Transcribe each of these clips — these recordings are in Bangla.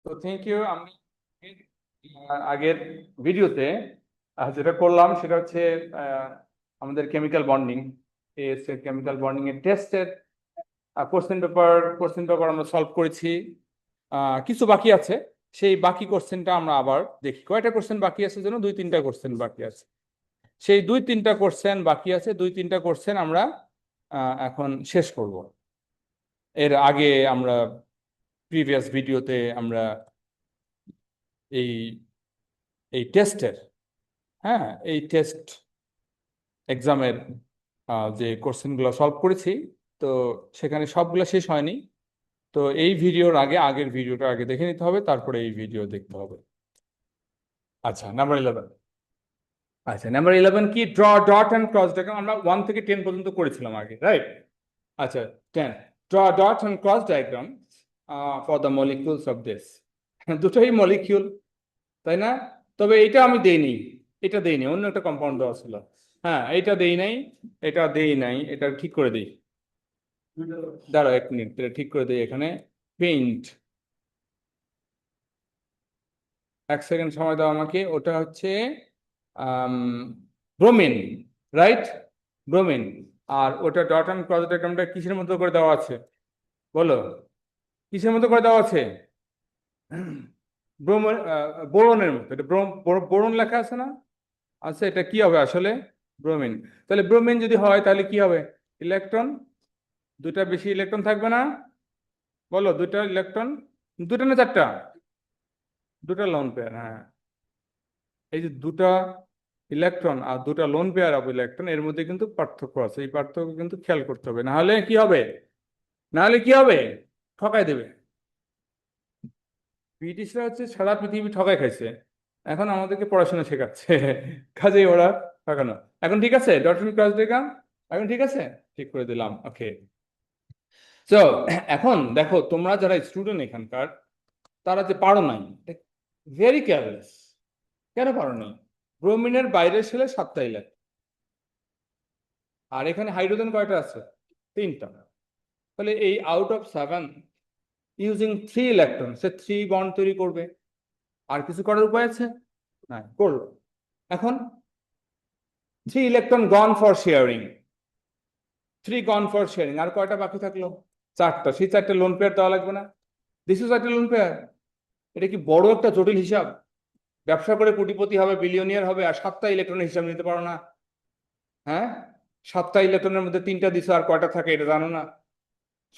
তো থ্যাংক ইউ। আমি আগের ভিডিওতে যেটা করলাম সেটা হচ্ছে আমাদের কেমিক্যাল বন্ডিং কেমিক্যাল বন্ডিং এর টেস্টের কোশ্চেন পেপার আমরা সলভ করেছি। কিছু বাকি আছে, সেই বাকি কোশ্চেনটা আমরা আবার দেখি। কয়টা কোশ্চেন বাকি আছে যেন? 2-3টা কোশ্চেন বাকি আছে। সেই 2-3টা কোশ্চেন বাকি আছে, 2-3টা কোশ্চেন আমরা এখন শেষ করব। এর আগে আমরা প্রিভিয়াস ভিডিওতে আমরা এই এই টেস্টের, হ্যাঁ, এই টেস্ট এক্সামের যে কোশ্চেনগুলো সলভ করেছি, তো সেখানে সবগুলো শেষ হয়নি। তো এই ভিডিওর আগে আগের ভিডিওটা আগে দেখে নিতে হবে, তারপরে এই ভিডিও দেখতে হবে। আচ্ছা, নাম্বার 11। আচ্ছা, নাম্বার 11 কি? Draw dot and cross diagram. আমরা 1 থেকে 10 পর্যন্ত করেছিলাম আগে, রাইট? আচ্ছা, 10। Draw dot and cross diagram for the molecules of this. দুটোই মলিকিউল, তাই না? তবে এটা আমি দেইনি, এটা দেইনি, অন্য একটা কম্পাউন্ড দেওয়া ছিল। হ্যাঁ, এটা দেই নাই, এটা দেই নাই, এটা ঠিক করে দিই। দাঁড়াও 1 মিনিট, এটা ঠিক করে দিই। এখানে পেইন্ট, 1 সেকেন্ড সময় দাও আমাকে। ওটা হচ্ছে ব্রোমিন, রাইট? ব্রোমিন। আর ওটা ডট অ্যান্ড ক্রস ডায়াগ্রামটা কিসের মতো করে দেওয়া আছে বলো? কিসের মতো করে দেওয়া আছে? ব্রোমো বোরনের মতো। এটা বোরন লেখা আছে না? আচ্ছা, এটা কি হবে আসলে? ব্রোমিন। তাহলে ব্রোমিন যদি হয় তাহলে কি হবে? ইলেকট্রন, দুটা বেশি ইলেকট্রন থাকবে না? বলো, দুটা ইলেকট্রন, দুটা না চারটা? দুটা লোন পেয়ার, হ্যাঁ। এই যে দুটা ইলেকট্রন আর দুটা লোন পেয়ার অফ ইলেকট্রন, এর মধ্যে কিন্তু পার্থক্য আছে। এই পার্থক্য কিন্তু খেয়াল করতে হবে, না হলে কি হবে? না হলে কি হবে? ঠকাই দেবে। ব্রিটিশরা হচ্ছে সারা পৃথিবী ঠকাই খাইছে, এখন আমাদেরকে পড়াশোনা শেখাচ্ছে। কাজেই ওরা ঠকানো। এখন ঠিক আছে? ডট অ্যান্ড ক্রস ডায়াগ্রাম এখন ঠিক আছে? ঠিক করে দিলাম, ওকে। তো এখন দেখো, তোমরা যারা স্টুডেন্ট এখানকার, তারা যে পারো নাই, ভেরি কেয়ারলেস। কেন পারো নাই? ব্রোমিনের বাইরের শেলে 7টা ইলেকট্রন, আর এখানে হাইড্রোজেন কয়টা আছে? 3টা। তাহলে এই out of 7, using 3 electron, say 3 bond তৈরি করবে। আর কিছু করার উপায় আছে? না, করলো। এখন 3 electron gone for sharing, 3 gone for sharing. আর কয়টা বাকি থাকলো? 4টা। সেই 4টে লোন পেয়ার দেওয়া লাগবে না? দিস ইজ 4টে লোন পেয়ার। এটা কি বড় একটা জটিল হিসাব? ব্যবসা করে কোটিপতি হবে, বিলিয়নিয়ার হবে, আর 7টা ইলেকট্রনের হিসাব নিতে পারো না? হ্যাঁ, 7টা ইলেকট্রনের মধ্যে 3টা দিছো, আর কয়টা থাকে এটা জানো না?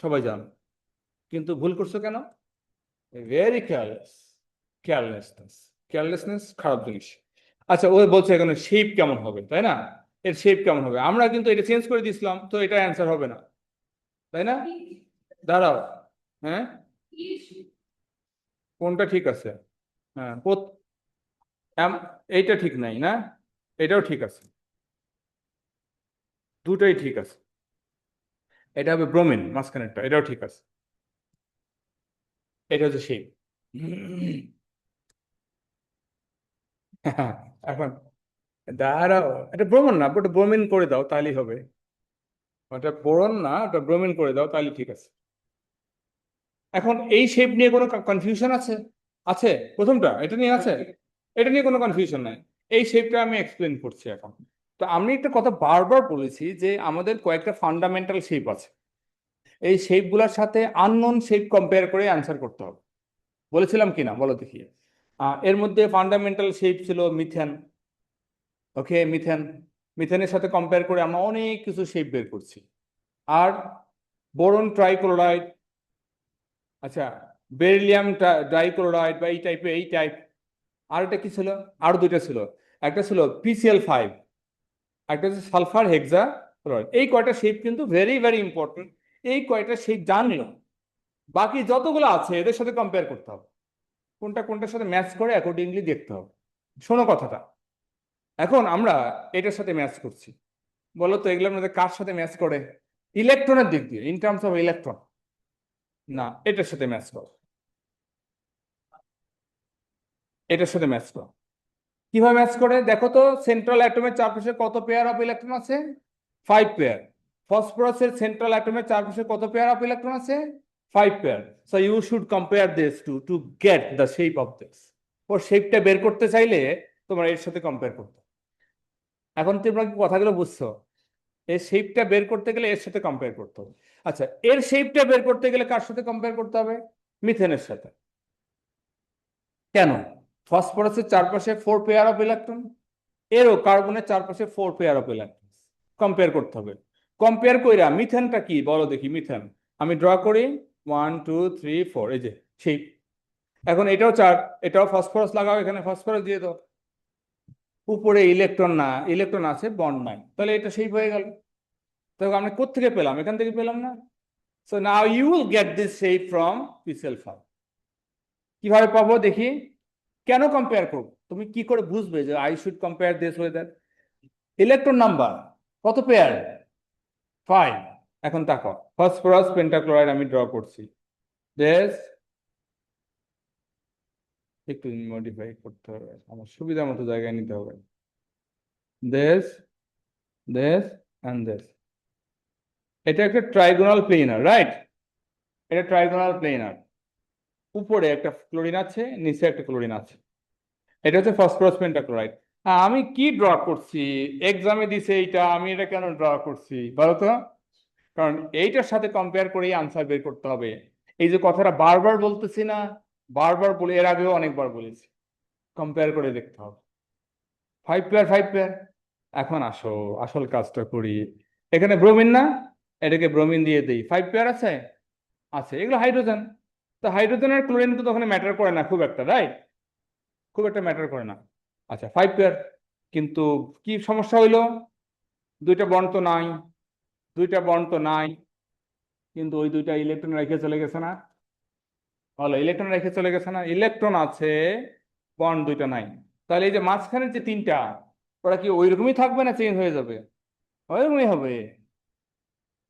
সবাই জানো, কিন্তু ভুল করছো কেন? Very careless. কেয়ারলেসনেস, কেয়ারলেসনেস খারাপ জিনিস। আচ্ছা, ও বলছে এখানে শেপ কেমন হবে, তাই না? এর শেপ কেমন হবে? আমরা কিন্তু এটা চেঞ্জ করে দিয়েছিলাম, তো এটা অ্যান্সার হবে না, তাই না? দাঁড়াও, হ্যাঁ, কোনটা ঠিক আছে? হ্যাঁ, এইটা ঠিক নাই না? এটাও ঠিক আছে, দুটোই ঠিক আছে। এটা হবে ব্রোমিন, মাঝখানেরটা, এটাও ঠিক আছে। এটা হচ্ছে শেপ। এখন দাঁড়াও, এটা ব্রোমন না, ওটা ব্রোমিন করে দাও তাহলেই হবে। ওটা বোরন না, ওটা ব্রোমিন করে দাও তাহলে ঠিক আছে। এখন এই শেপ নিয়ে কোনো কনফিউশন আছে? আছে? প্রথমটা এটা নিয়ে আছে, এটা নিয়ে কোনো কনফিউশন নাই। এই শেপটা আমি এক্সপ্লেন করছি এখন। তো আমি একটা কথা বারবার বলেছি যে আমাদের কয়েকটা ফান্ডামেন্টাল শেপ আছে, এই শেপগুলোর সাথে আননোন শেপ কম্পেয়ার করে অ্যান্সার করতে হবে। বলেছিলাম কিনা বলো দেখি? এর মধ্যে ফান্ডামেন্টাল শেপ ছিল মিথেন। ওকে, মিথেন, মিথেনের সাথে কম্পেয়ার করে আমরা অনেক কিছু শেপ বের করছি। আর বোরন ট্রাইক্লোরাইড, আচ্ছা, বেরিলিয়াম ডাইক্লোরাইড বা এই টাইপের, এই টাইপ। আর এটা কি ছিল? আরো দুইটা ছিল। একটা ছিল PCl5, একটা হচ্ছে সালফার হেক্সা ক্লোরাইড। এই কয়টা শেপ কিন্তু ভেরি ভেরি ইম্পর্টেন্ট। এই কয়টা শেপ জানলে বাকি যতগুলো আছে এদের সাথে কম্পেয়ার করতে হবে, কোনটা কোনটার সাথে ম্যাচ করে অ্যাকর্ডিংলি দেখতে হবে। শোনো কথাটা, এখন আমরা এটার সাথে ম্যাচ করছি। বলো তো এগুলোর মধ্যে কার সাথে ম্যাচ করে? ইলেকট্রনের দিক দিয়ে, ইন টার্মস অফ ইলেকট্রন। না, এটার সাথে ম্যাচ করো, এটার সাথে ম্যাচ করো। কিভাবে ম্যাচ করে দেখো তো? সেন্ট্রাল অ্যাটমের চারপাশে কত পেয়ার অফ ইলেকট্রন আছে? 5 পেয়ার। ফসফরাসের সেন্ট্রাল অ্যাটমের চারপাশে কত পেয়ার অফ ইলেকট্রন আছে? 5 pair. So you should compare this to get the shape of this. ওর শেপটা বের করতে চাইলে তোমার এর সাথে কম্পেয়ার করতে হবে। এখন তোমরা কি কথাগুলো বুঝছো? এর শেপটা বের করতে গেলে এর সাথে কম্পেয়ার করতে হবে। আচ্ছা, এর শেপটা বের করতে গেলে কার সাথে কম্পেয়ার করতে হবে? মিথেনের সাথে। কেন? ফসফরাসের চারপাশে 4 পেয়ার অফ ইলেকট্রন, এরও কার্বনের চারপাশে 4 পেয়ার অফ ইলেকট্রন। কম্পেয়ার করতে হবে। কম্পেয়ার কইরা মিথেনটা কি বলো দেখি। মিথেন আমি ড্র করি 1 2 3 4, এই যে শেপ। এখন এটাও চার, এটাও ফসফরাস লাগাও, এখানে ফসফরাস দিয়ে দাও। উপরে ইলেকট্রন না, ইলেকট্রন আছে বন্ড নাই, তাহলে এটা শেপ হয়ে গেল। তো আমরা কোত্থেকে পেলাম? এখান থেকে পেলাম না? So now you will get this shape from পিসেল5। কিভাবে পাবো দেখি? কেন কম্পেয়ার করবো? তুমি কি করে বুঝবে যে I should compare this with that? Electron number কত পেয়ার? 5। এখন দেখো ফসফরাস পেন্টাক্লোরাইড আমি ড্র করছি। বেশ, একটু মডিফাই করতে হবে, আমার সুবিধা মতো জায়গায় নিতে হবে। দেশ দেশ অ্যান্ড দেশ, এটা একটা ট্রাইগোনাল প্লেনার, রাইট? এটা ট্রাইগোনাল প্লেনার। উপরে একটা ক্লোরিন আছে, নিচে একটা ক্লোরিন আছে। এটা হচ্ছে ফসফরাস পেন্টাক্লোরাইড। আমি কি ড্র করছি? এক্সামে দিছে এইটা, আমি এটা কেন ড্র করছি বলো তো? কারণ এইটার সাথে কম্পেয়ার করেই আনসার বের করতে হবে। এই যে কথাটা বারবার বলতেছি না, বারবার বলে, এর আগেও অনেকবার বলেছি, কম্পেয়ার করে দেখতে হবে। 5 পেয়ার 5 পেয়ার। এখন আসো আসল কাজটা করি। এখানে ব্রোমিন না, এটাকে ব্রোমিন দিয়ে দিই। 5 পেয়ার আছে, আছে, এগুলো হাইড্রোজেন। তো হাইড্রোজেন আর ক্লোরিন কিন্তু ওখানে ম্যাটার করে না খুব একটা, রাইট? খুব একটা ম্যাটার করে না। আচ্ছা 5 পেয়ার, কিন্তু কি সমস্যা হইলো? দুইটা বন্ড তো নাই, দুইটা বন্ড তো নাই, কিন্তু ওই দুইটা ইলেকট্রন রেখে চলে গেছে না? বলো, ইলেকট্রন রেখে চলে গেছে না? ইলেকট্রন আছে, বন্ড দুইটা নাই। তাহলে এই যে মাঝখানের যে তিনটা, ওরা কি ওইরকমই থাকবে না চেঞ্জ হয়ে যাবে? ওইরকমই হবে,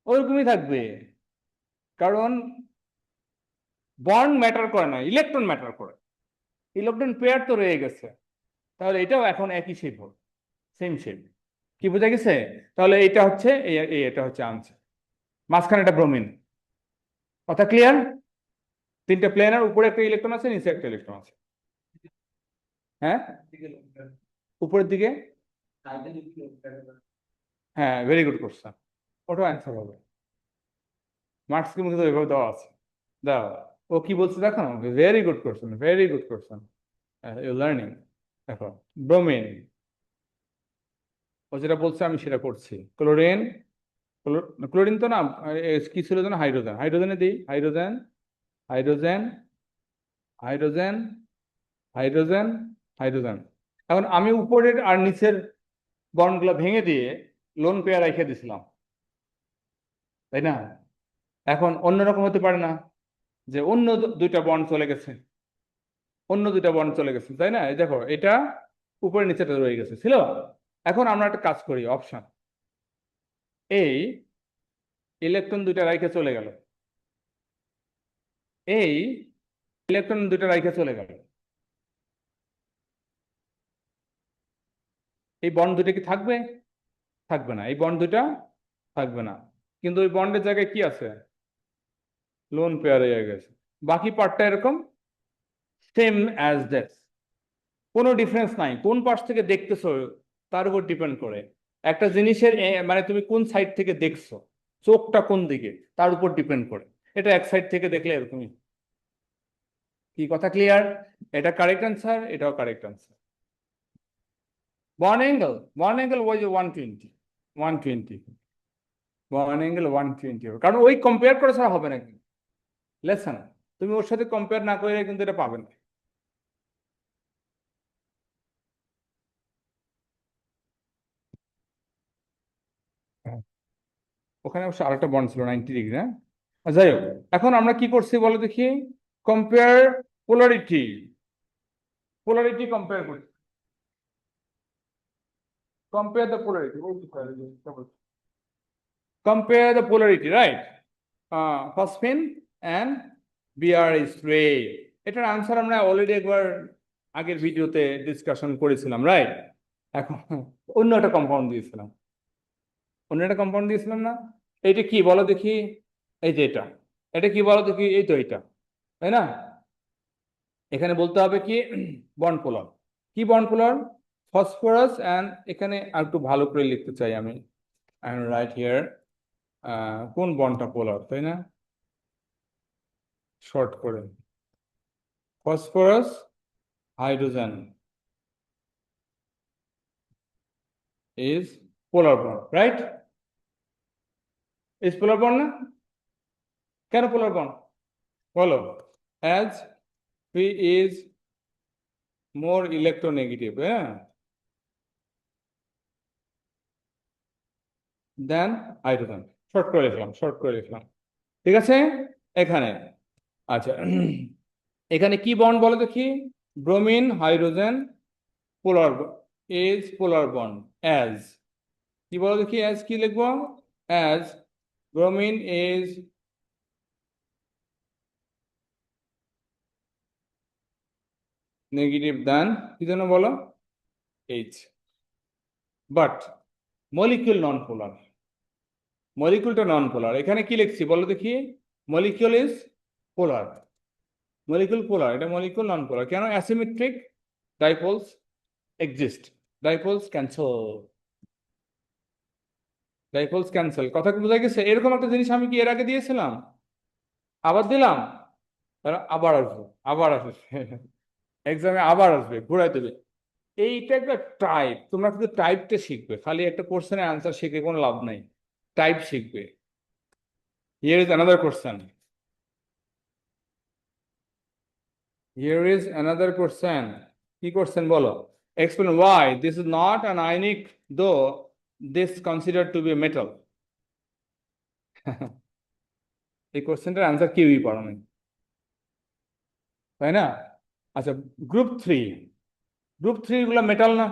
ওইরকমই থাকবে। কারণ বন্ড ম্যাটার করে না, ইলেকট্রন ম্যাটার করে। ইলেকট্রন পেয়ার তো রয়ে গেছে, তাহলে এটাও এখন একই শেপ হবে, সেম শেপ। কি বোঝা গেছে? তাহলে এটা হচ্ছে এটা হচ্ছে আনসার। মাঝখানে একটা ব্রোমিন। কথা ক্লিয়ার? তিনটা প্লেনার, উপরে একটা ইলেকট্রন আছে, নিচে একটা ইলেকট্রন আছে। হ্যাঁ, উপরের দিকে। হ্যাঁ, ভেরি গুড কোশ্চেন। ওটাও অ্যান্সার হবে। মার্কস কিন্তু ওইভাবে দেওয়া আছে, দাও। ও কি বলছে দেখো, very good question, very good question, you learning. দেখো ব্রোমিন, ও যেটা বলছে আমি সেটা করছি। ক্লোরিন, ক্লোরিন তো না, কি ছিল যেন? হাইড্রোজেন। হাইড্রোজেনে দিই, hydrogen hydrogen hydrogen hydrogen hydrogen. এখন আমি উপরের আর নিচের বন্ডগুলো ভেঙে দিয়ে লোন পেয়ার রেখে দিছিলাম, তাই না? এখন অন্যরকম হতে পারে না যে অন্য দুইটা বন্ড চলে গেছে, অন্য দুইটা বন্ড চলে গেছে, তাই না? এই দেখো, এটা উপরে নিচেটা রয়ে গেছে ছিল। এখন আমরা একটা কাজ করি, অপশন, এই ইলেকট্রন দুইটা রাইখে চলে গেল, এই ইলেকট্রন দুইটা রাইখে চলে গেল, এই বন্ড দুইটা কি থাকবে? থাকবে না, এই বন্ড দুইটা থাকবে না। কিন্তু ওই বন্ডের জায়গায় কি আছে? লোন পেয়ার হয়ে গেছে। বাকি পার্টটা এরকম সেম অ্যাজ দ্যাট, কোনো ডিফারেন্স নাই। কোন পাশ থেকে দেখতেছো তার উপর ডিপেন্ড করে। একটা জিনিসের মানে তুমি কোন সাইড থেকে দেখছো, চোখটা কোন দিকে, তার উপর ডিপেন্ড করে। এটা এক সাইড থেকে দেখলে এরকমই। কি কথা ক্লিয়ার? এটা কারেক্ট আনসার, এটাও কারেক্ট আনসার। ওয়ান অ্যাঙ্গেল ওয়াজ 120, 120, ওয়ান অ্যাঙ্গেল 120 হবে, কারণ ওই কম্পেয়ার করে ছাড়া হবে নাকি? লেসন, তুমি ওর সাথে কম্পেয়ার না করে কিন্তু এটা পাবে না। হ্যাঁ, ওখানে অবশ্য আরেকটা বন্ড ছিল 90 ডিগ্রি, না? যাই হোক, এখন আমরা কি করছি বলো দেখি? কম্পেয়ার পোলারিটি, পোলারিটি কম্পেয়ার করছি। Compare the polarity, compare the polarity, right? Phosphine and BRS রে। এটার আনসার আমরা অলরেডি একবার আগের ভিডিওতে ডিসকাশন করেছিলাম, রাইট? এখন অন্য একটা কম্পাউন্ড দিয়েছিলাম, অন্য একটা কম্পাউন্ড দিয়েছিলাম না? এইটা কি বলো দেখি? এই যে এটা, এটা কি বলো দেখি, এই তো এটা, তাই না? এখানে বলতে হবে কি বন্ড পোলার। কি বন্ড পোলার? ফসফরাস অ্যান্ড, এখানে আর একটু ভালো করে লিখতে চাই আমি, রাইট হিয়ার, কোন বন্ডটা পোলার, তাই না? শর্ট করে, phosphorus hydrogen is polar bond, right? Is polar bond না? কেন পোলার বন্ড বলো? As P is more electronegative, হ্যাঁ, দেন হাইড্রোজেন। শর্ট করে লিখলাম, শর্ট করে লিখলাম, ঠিক আছে। এখানে আচ্ছা এখানে কি বন্ড বলো দেখি? Bromine hydrogen polar is polar bond as, কি বলো দেখি, অ্যাজ কি লিখবো? As bromine is negative then, কি জন্য বলো? H. But molecule non polar, মলিকিউলটা নন পোলার। এখানে কি লিখছি বলো দেখি? Molecule is polar, molecule polar, এটা মলিকিউল নন পোলার। কেন? Asymmetric dipoles exist, dipoles cancel, dipoles cancel. কথা কি বোঝা গেছে? এরকম একটা জিনিস আমি কি এর আগে দিয়েছিলাম? আবার দিলাম? তারা আবার আসবে, আবার আসবে এক্সামে আবার আসবে, ঘুরাই দেবে। এইটা একটা টাইপ, তোমরা কিন্তু টাইপটা শিখবে, খালি একটা কোশ্চেনের অ্যান্সার শিখে কোনো লাভ নাই, টাইপ শিখবে। Here is another question, here is another question. কি কোশ্চেন বলো? Explain why this is not an ionic though this considered to be metal. এই কোশ্চেনটার অ্যান্সার কেউই পারো নাই, তাই না? আচ্ছা, গ্রুপ থ্রি, গ্রুপ থ্রি গুলো মেটাল না?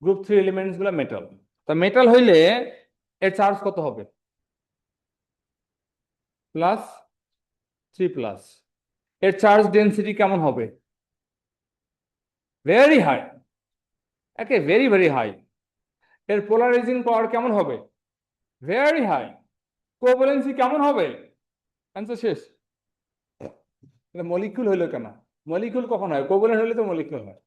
গ্রুপ থ্রি এলিমেন্টস গুলো মেটাল। তা মেটাল হইলে এর চার্জ কত হবে? Plus, 3 plus. এর চার্জ ডেন্সিটি কেমন হবে? ভেরি হাই, একে ভেরি ভেরি হাই। এর পোলারাইজিং পাওয়ার কেমন হবে? Very high. কোভ্যালেন্সি কেমন হবে? অ্যান্সার শেষ। এটা মলিকুল হইলো কেন? মলিকুল কখন হয়? কোভ্যালেন্ট হলে তো মলিকুল হয়।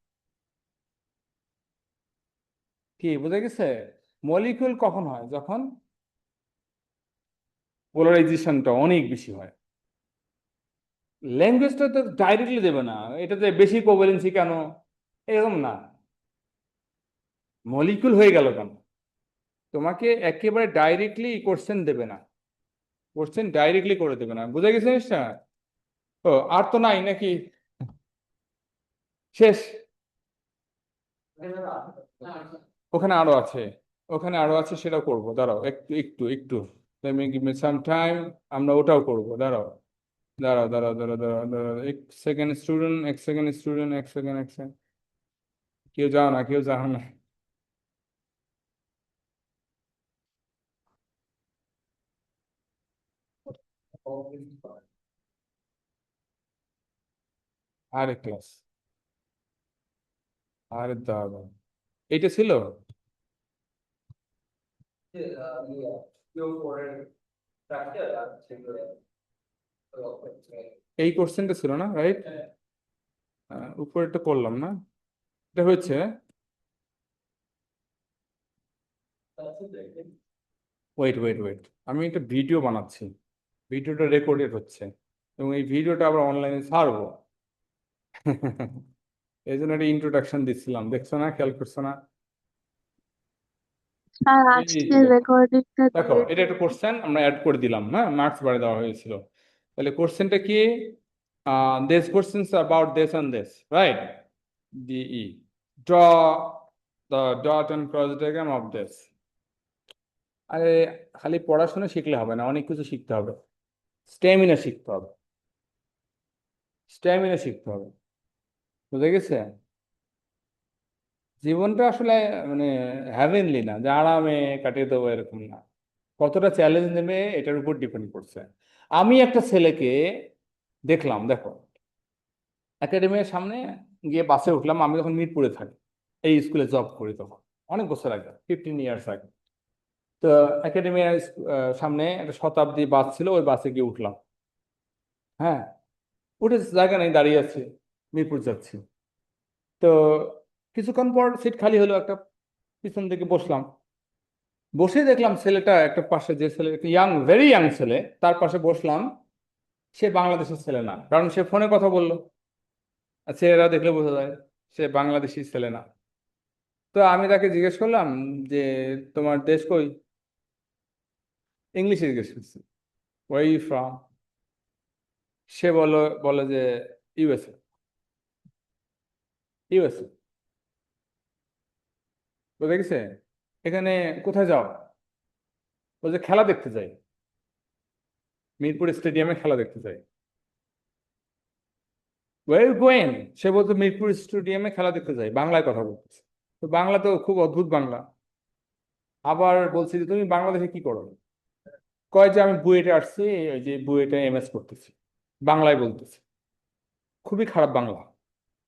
কি বুঝা গেছে? মলিকুল কখন হয়? যখন পোলারাইজেশনটা অনেক বেশি হয়। ল্যাঙ্গুয়েজটা তো ডাইরেক্টলি দেবে না, এটাতে বেশি কোভ্যালেন্সি কেন, এরকম না। মলিকুল হয়ে গেল কেন? তোমাকে একেবারে ডাইরেক্টলি কোশ্চেন দেবে না, কোশ্চেন ডাইরেক্টলি করে দেবে না, বুঝা গেছে জিনিসটা? ও, আর তো নাই নাকি? শেষ? ওখানে আরো আছে, ওখানে আরো আছে, সেটা করবো, দাঁড়াও একটু একটু একটু, গিভ মি সাম টাইম, আমরা ওটাও করবো, দাঁড়াও দাঁড়াও দাঁড়াও দাঁড়াও দাঁড়াও দাঁড়াও, এক সেকেন্ড স্টুডেন্ট, এক সেকেন্ড স্টুডেন্ট, এক সেকেন্ড, এক সেকেন্ড, কেউ যাও না, কেউ যাও না। আরে ক্লাস, আরে দাদা, এইটা ছিল? এই কোশ্চেনটা ছিল না, রাইট? উপরেরটা করলাম না, এটা হয়েছে। ওয়েট ওয়েট ওয়েট, আমি একটা ভিডিও বানাচ্ছি, ভিডিওটা রেকর্ডেড হচ্ছে, এবং এই ভিডিওটা আবার অনলাইনে ছাড়বো এই জন্য একটা ইন্ট্রোডাকশন দিচ্ছিলাম, দেখছো না, খেয়াল করছো না? স্যার এই যে আজকের দেখো, রেকর্ডিংটা দেখো দিয়ে এটা দিন। একটা কোশ্চেন আমরা অ্যাড করে দিলাম, হ্যাঁ, মার্কস বাড়িয়ে দেওয়া হয়েছিল। তাহলে কোশ্চেনটা কি? This questions about this and this, right? ডিই, draw the dot and cross diagram of this. আরে খালি পড়াশোনা শিখলে হবে না, অনেক কিছু শিখতে হবে, স্ট্যামিনা শিখতে হবে, স্ট্যামিনা শিখতে হবে, বুঝে গেছে? জীবনটা আসলে মানে হ্যাভেনলি না যে আরামে কাটিয়ে দেবো, এরকম না। কতটা চ্যালেঞ্জ নেবে এটার উপর ডিপেন্ড করছে। আমি একটা ছেলেকে দেখলাম, দেখো, একাডেমির সামনে গিয়ে বাসে উঠলাম, আমি তখন মিরপুরে থাকি, এই স্কুলে জব করি তখন, অনেক বছর আগে, 15 ইয়ার্স আগে। তো একাডেমির সামনে একটা শতাব্দী বাস ছিল, ওই বাসে গিয়ে উঠলাম। হ্যাঁ, উঠে জায়গা নেই, দাঁড়িয়ে আছি, মিরপুর যাচ্ছি। তো কিছুক্ষণ পর সিট খালি হলো, একটা পিছন দিকে বসলাম। বসে দেখলাম ছেলেটা একটা পাশে, যে ছেলে ইয়াং, ভেরি ইয়াং ছেলে, তার পাশে বসলাম। সে বাংলাদেশের ছেলে না, কারণ সে ফোনে কথা বললো, আর ছেলেরা দেখলে বোঝা যায় সে বাংলাদেশি ছেলে না। তো আমি তাকে জিজ্ঞেস করলাম যে তোমার দেশ কই, ইংলিশে জিজ্ঞেস করছি, ওয়ার ইউ ফ্রম। সে বলে যে ইউএসএ। ইউএসএ, বুঝে গেছে। এখানে কোথায় যাও? বলছে খেলা দেখতে যাই, মিরপুর স্টেডিয়ামে খেলা দেখতে যাই। ওয়ার ইউ গোয়েন, সে বলতো মিরপুর স্টেডিয়ামে খেলা দেখতে যাই, বাংলায় কথা বলতেছে। তো বাংলা তো খুব অদ্ভুত বাংলা। আবার বলছি যে তুমি বাংলাদেশে কি করো? কয় যে আমি বুয়েটে আসছি, ওই যে বুয়েটে এমএস করতেছি, বাংলায় বলতেছি। খুবই খারাপ বাংলা।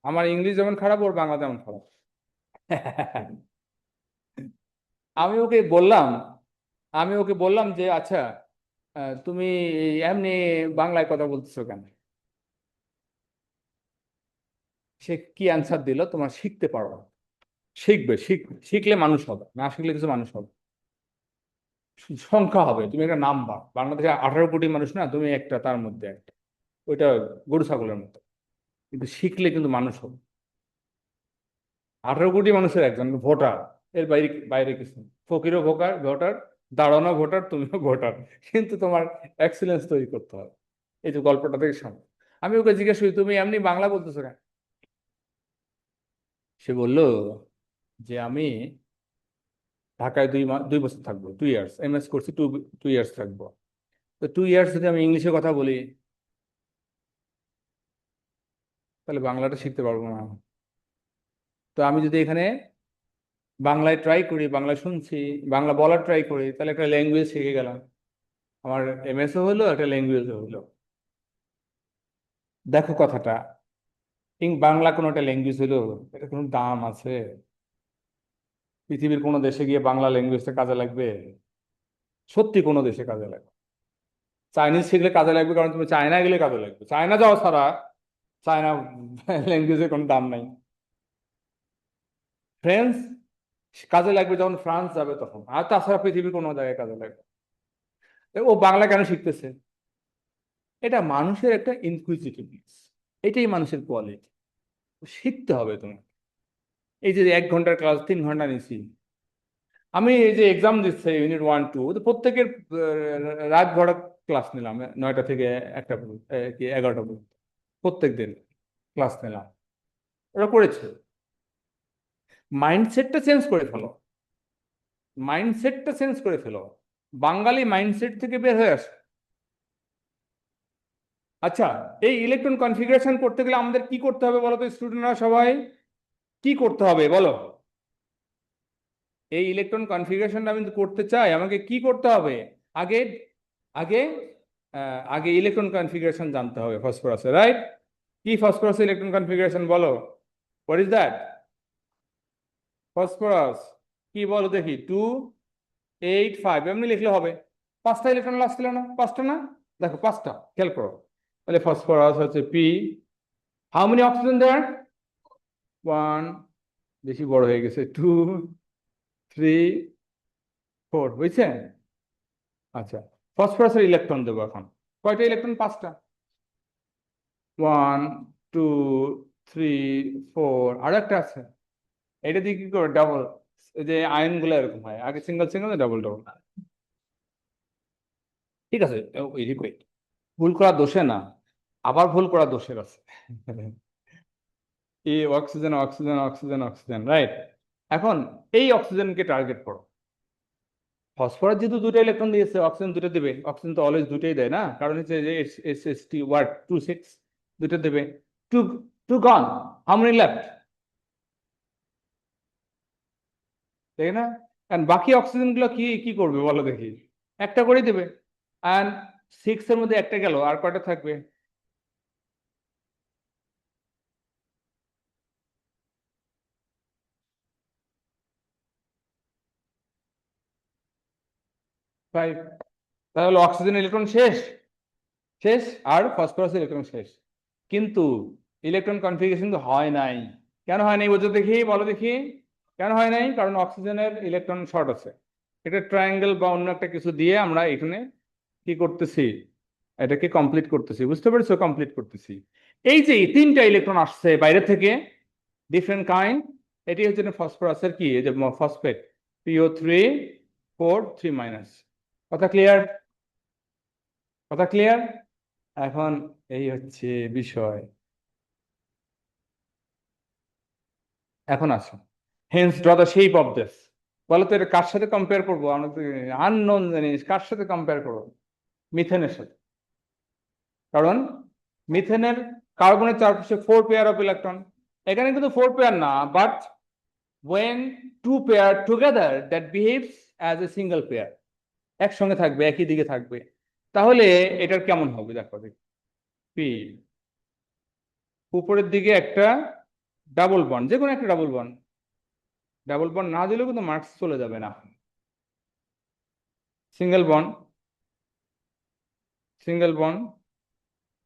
আমার ইংলিশ যেমন খারাপ, ওর বাংলা তেমন খারাপ। আমি ওকে বললাম আমি ওকে বললাম যে আচ্ছা, তুমি এমনি বাংলায় কথা বলতেছো কেন? সে কি অ্যান্সার দিল, তোমার শিখতে পারো না। শিখবে, শিখলে মানুষ হবে, না শিখলে কিছু মানুষ হবে, সংখ্যা হবে, তুমি একটা নাম্বার। বাংলাদেশে 18 কোটি মানুষ না, তুমি একটা তার মধ্যে একটা। ওইটা গরু ছাগলের মতো। কিন্তু শিখলে কিন্তু মানুষ হবে। 18 কোটি মানুষের একজন ভোটার, এর বাইরে বাইরে কিছু না। ফকিরও ভোটার ভোটার, দাঁড়ানো ভোটার, তুমিও ভোটার। কিন্তু তোমার এক্সিলেন্স তৈরি করতে হবে। এই যে গল্পটা থেকে সামনে, আমি ওকে জিজ্ঞেস করি তুমি এমনি বাংলা বলতেছো কেন? সে বলল যে আমি ঢাকায় 2 বছর থাকবো, 2 ইয়ার্স এমএস করছি, 2 ইয়ার্স থাকবো। তো 2 ইয়ার্স যদি আমি ইংলিশে কথা বলি, তাহলে বাংলাটা শিখতে পারবো না। তো আমি যদি এখানে বাংলায় ট্রাই করি, বাংলা শুনছি, বাংলা বলার ট্রাই করি, তাহলে একটা ল্যাঙ্গুয়েজ শিখে গেলাম। আমার এমএসও হলো, একটা ল্যাঙ্গুয়েজও হলো। দেখো কথাটা, বাংলা কোনো একটা ল্যাঙ্গুয়েজ হলো, এটা কোনো দাম আছে? পৃথিবীর কোনো দেশে গিয়ে বাংলা ল্যাঙ্গুয়েজটা কাজে লাগবে? সত্যি কোনো দেশে কাজে লাগবে? চাইনিজ শিখলে কাজে লাগবে, কারণ তুমি চায়না গেলে কাজে লাগবে, চায়না যাওয়া ছাড়া চায়না ল্যাঙ্গুয়েজের কোনো দাম নাই। ফ্রেঞ্চ কাজে লাগবে যখন ফ্রান্স যাবে তখন, আর তাছাড়া পৃথিবীর কোনো জায়গায় কাজে লাগবে। ও বাংলা কেন শিখতেছে? এটা মানুষের একটা ইনকুইজিটিভনেস, এটাই মানুষের কোয়ালিটি। শিখতে হবে তোমার। এই যে 1 ঘন্টার ক্লাস 3 ঘন্টা নিছি, আমি এই যে এক্সাম দিচ্ছে ইউনিট 1 2, তো প্রত্যেকের রাত ভরা ক্লাস নিলাম, 9টা থেকে 1টা পর্যন্ত, কি 11টা পর্যন্ত প্রত্যেক দিন ক্লাস নিলাম। ওরা করেছে। মাইন্ডসেটটা চেঞ্জ করে ফেলো, মাইন্ডসেটটা চেঞ্জ করে ফেলো। বাঙালি মাইন্ডসেট থেকে বের হয়ে আসে। আচ্ছা, এই ইলেকট্রন কনফিগারেশন করতে গেলে আমাদের কি করতে হবে বলো তো স্টুডেন্টরা সবাই? কি করতে হবে বলো? এই ইলেকট্রন কনফিগারেশনটা আমি করতে চাই, আমাকে কি করতে হবে? আগে আগে আগে ইলেকট্রন কনফিগারেশন জানতে হবে ফসফরাসে, রাইট? কি ফসফরাস ইলেকট্রন কনফিগারেশন বলো? What is that? ফসফরাস কি বলো দেখি? 2 8 5 এমনি লিখলে হবে। 5টা ইলেকট্রন লাস্ট ছিল না? 5টা না? দেখো 5টা, খেয়াল করো। তাহলে ফসফরাস হচ্ছে পি। হাউ মেনি অক্সিজেন দেয়ার? 1, বেশি বড় হয়ে গেছে, 2 3 4, বুঝছেন? আচ্ছা, ফসফরাসের ইলেকট্রন দেবো এখন। কয়টা ইলেকট্রন? 5টা। 1 2 3 4, আর একটা আছে। এটা দিয়ে কি করে ডাবল? এই যে আয়ন গুলো এরকম হয়, আগে সিঙ্গেল সিঙ্গেল, ডাবল ডাবল। ঠিক আছে, ইকুয়েট। ভুল করা দোষে না, আবার ভুল করা দোষের আছে। এই oxygen oxygen oxygen oxygen, right? এখন এই অক্সিজেনকে টার্গেট করো। ফসফরাস যেহেতু 2টা ইলেকট্রন দিয়েছে, অক্সিজেন 2টা দেবে। অক্সিজেন তো অলওয়েজ 2টাই দেয় না, কারণ হচ্ছে যে SST ওয়াট 2 6, 2টা দেবে। Two two gone, how many left? তাই না? কারণ বাকি অক্সিজেন গুলো কি কি করবে বলো দেখি? একটা করে দেবে। অ্যান্ড 6 এর মধ্যে একটা গেল, আর কয়টা থাকবে? 5। তাহলে অক্সিজেন ইলেকট্রন শেষ, শেষ, আর ফসফরাসের ইলেকট্রন শেষ। কিন্তু ইলেকট্রন কনফিগারেশন তো হয় নাই। কেন হয় নাই বলছো দেখি, বলো দেখি কেন হয় নাই? কারণ অক্সিজেনের ইলেকট্রন শর্ট আছে। এটা ট্রায়াঙ্গেল বা অন্য একটা কিছু দিয়ে আমরা এখানে কি করতেছি, এটাকে কমপ্লিট করতেছি। বুঝতে পেরেছো? কমপ্লিট করতেছি। এই যে তিনটা ইলেকট্রন আসছে বাইরে থেকে, ডিফারেন্ট কাইন্ড, এটি হচ্ছে ফসফরাসের কি, এই যে ফসফেট, PO3 4 3 কথা ক্লিয়ার? কথা ক্লিয়ার? এখন এই হচ্ছে বিষয়। এখন আসো, hence draw the shape of this. বলো তো এটা কার সাথে কম্পেয়ার করবো? আমরা তো আননোন জিনিস, কার সাথে কম্পেয়ার করবো? মিথেনের সাথে। কারণ মিথেনের কার্বনের চারপাশে 4 পেয়ার অফ ইলেকট্রন, এখানে কিন্তু 4 পেয়ার না, but when 2 pair together that behaves as a single pair, একসঙ্গে থাকবে, একই দিকে থাকবে। তাহলে এটার কেমন হবে দেখো দেখি। পি, উপরের দিকে একটা ডাবল বন্ড, যে কোনো একটা ডাবল বন্ড, ডাবল বন্ড না দিলেও কিন্তু মার্কস চলে যাবে না। সিঙ্গেল বন্ড, সিঙ্গেল বন্ড,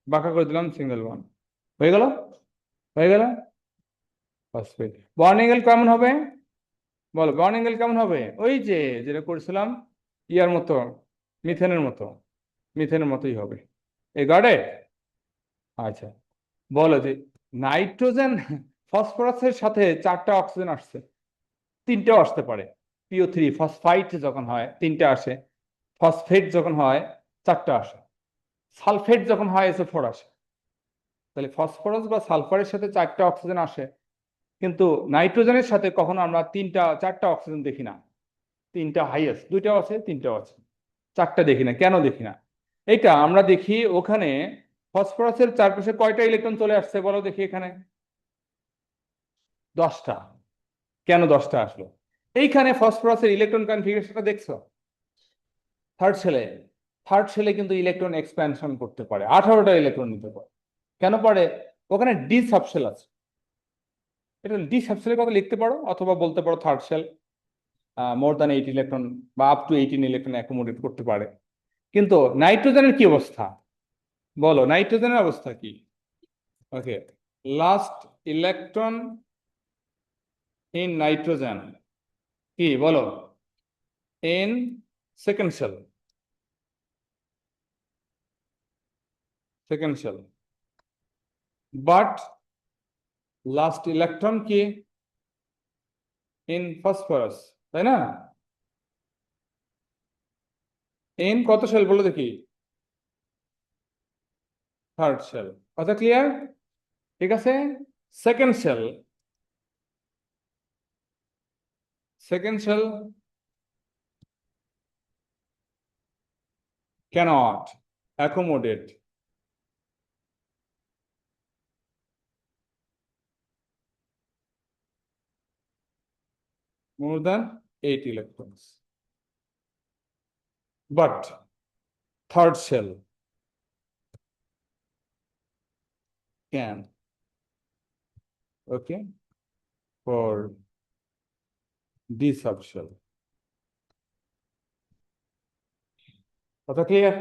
বাঁকা করে দিলাম, সিঙ্গেল বন্ড, হয়ে গেল, হয়ে গেল। ফসফেট বন্ড অ্যাঙ্গেল কেমন হবে? বলো বন্ড অ্যাঙ্গেল কেমন হবে? ওই যে যেটা করেছিলাম ইয়ার মতো, মিথেনের মতো, মিথেনের মতোই হবে। এই গাড়ে। আচ্ছা, বলো যে নাইট্রোজেন ফসফরাসের সাথে 4টা অক্সিজেন আসছে, 3টেও আসতে পারে। PO3 ফসফাইট যখন হয় 3টে আসে, ফসফেট যখন হয় 4টা আসে, সালফেট যখন হয় SO4 আসে। তাহলে ফসফরাস বা সালফারের সাথে 4টা অক্সিজেন আসে, কিন্তু নাইট্রোজেনের সাথে কখনো আমরা 4টা অক্সিজেন দেখি না। 3টা হাইয়েস্ট, 2টাও আছে, 3টাও আছে, 4টা দেখি না। কেন দেখি না? এটা আমরা দেখি ওখানে ফসফরাসের চারপাশে কয়টা ইলেকট্রন চলে আসছে বলো দেখি এখানে? 10টা। কেন 10টা আসলো? এইখানে ফসফরাসের ইলেকট্রন কনফিগারেশনটা দেখছো? থার্ড শেলে, থার্ড শেলে কিন্তু ইলেকট্রন এক্সপ্যানশন করতে পারে, 18টা ইলেকট্রন নিতে পারে। কেন পারে? ওখানে ডি সাবশেল আছে। এটা ডি সাবশেলের কথা লিখতে পারো, অথবা বলতে পারো third shell more than 8 electron বা আপ টু 18 ইলেকট্রন অ্যাকোমোডেট করতে পারে। কিন্তু নাইট্রোজেনের কি অবস্থা? বলো নাইট্রোজেনের অবস্থা কি? Okay, last electron in nitrogen কি বলো? In second shell, second shell, but last electron কি ইন ফসফরাস, তাই না? ইন কত শেল বলো দেখি? Third shell. কথা ক্লিয়ার? ঠিক আছে। Second shell, second shell cannot accommodate more than 8 electrons, but third shell can. Okay, for D subshell. কথা ক্লিয়ার?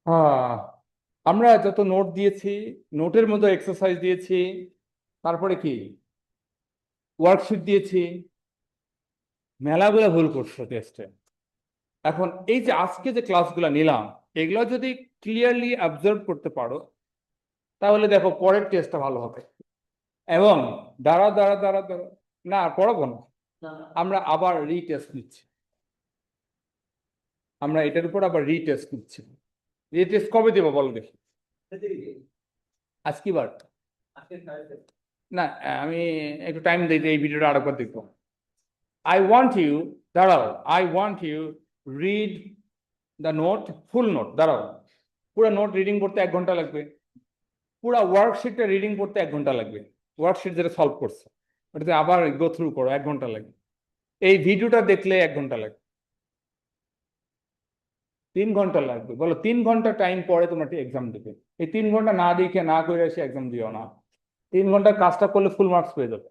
হ্যাঁ, আমরা যত নোট দিয়েছি, নোটের মতো এক্সারসাইজ দিয়েছি, তারপরে কি ওয়ার্কশিট দিয়েছি, মেলাগুলো ভুল করছো টেস্টে। এখন এই যে আজকে যে ক্লাসগুলো নিলাম, এগুলো যদি ক্লিয়ারলি অবজার্ভ করতে পারো, তাহলে দেখো পরের টেস্টটা ভালো হবে। এবং দাঁড়া দাঁড়া দাঁড়া দাঁড়া, না পড়াবো না, আমরা আবার রিটেস্ট নিচ্ছি। আমরা এটার উপর আবার রিটেস্ট নিচ্ছি। রিটেস্ট কবে দেবো বলো দেখি? আজ কি বার? না, আমি একটু টাইম দিই, এই ভিডিওটা আরেকবার দেখবো। আই ওয়ান্ট ইউ, দাঁড়াও, I want you read the note, full note. দাঁড়াও, পুরো নোট রিডিং করতে 1 ঘন্টা লাগবে, পুরো ওয়ার্কশিটটা রিডিং করতে 1 ঘন্টা লাগবে। ওয়ার্কশিট যেটা সলভ করছে ওটাতে আবার গো থ্রু করো, 1 ঘন্টা লাগবে। এই ভিডিওটা দেখলে 1 ঘন্টা লাগবে, 3 ঘন্টা লাগবে। বলো 3 ঘন্টা টাইম পরে তোমরা এক্সাম দেবে। এই 3 ঘন্টা না দেখে না করে এসে এক্সাম দিও না। 3 ঘন্টার কাজটা করলে ফুল মার্কস পেয়ে যাবে,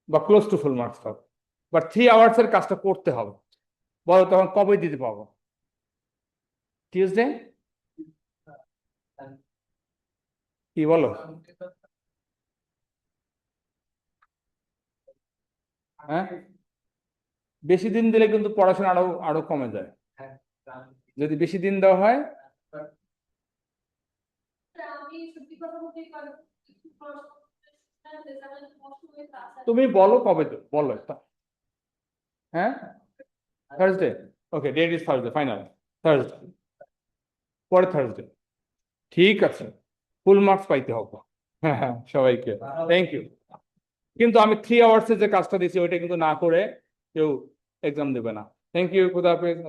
বা ক্লোজ টু ফুল মার্কস পাবে। বাট 3 আওয়ার্স এর কাজটা করতে হবে। বলো তখন কবে দিতে পারবো? টিউসডে? কি বলো? হ্যাঁ, বেশি দিন দিলে কিন্তু পড়াশোনা আরো আরো কমে যায়। যদি বেশি দিন দেওয়া হয়, তুমি বলো কবে দেবো, বলো হ্যাঁ, Thursday. Okay, date is Thursday, final Thursday, পরে থার্সডে। ঠিক আছে, ফুল মার্কস পাইতে হবে। হ্যাঁ হ্যাঁ, সবাইকে থ্যাংক ইউ। কিন্তু আমি 3 আওয়ার্সে যে কাজটা দিচ্ছি ওইটা কিন্তু না করে কেউ এক্সাম দেবে না। থ্যাংক ইউ, খুদা হাফেজ।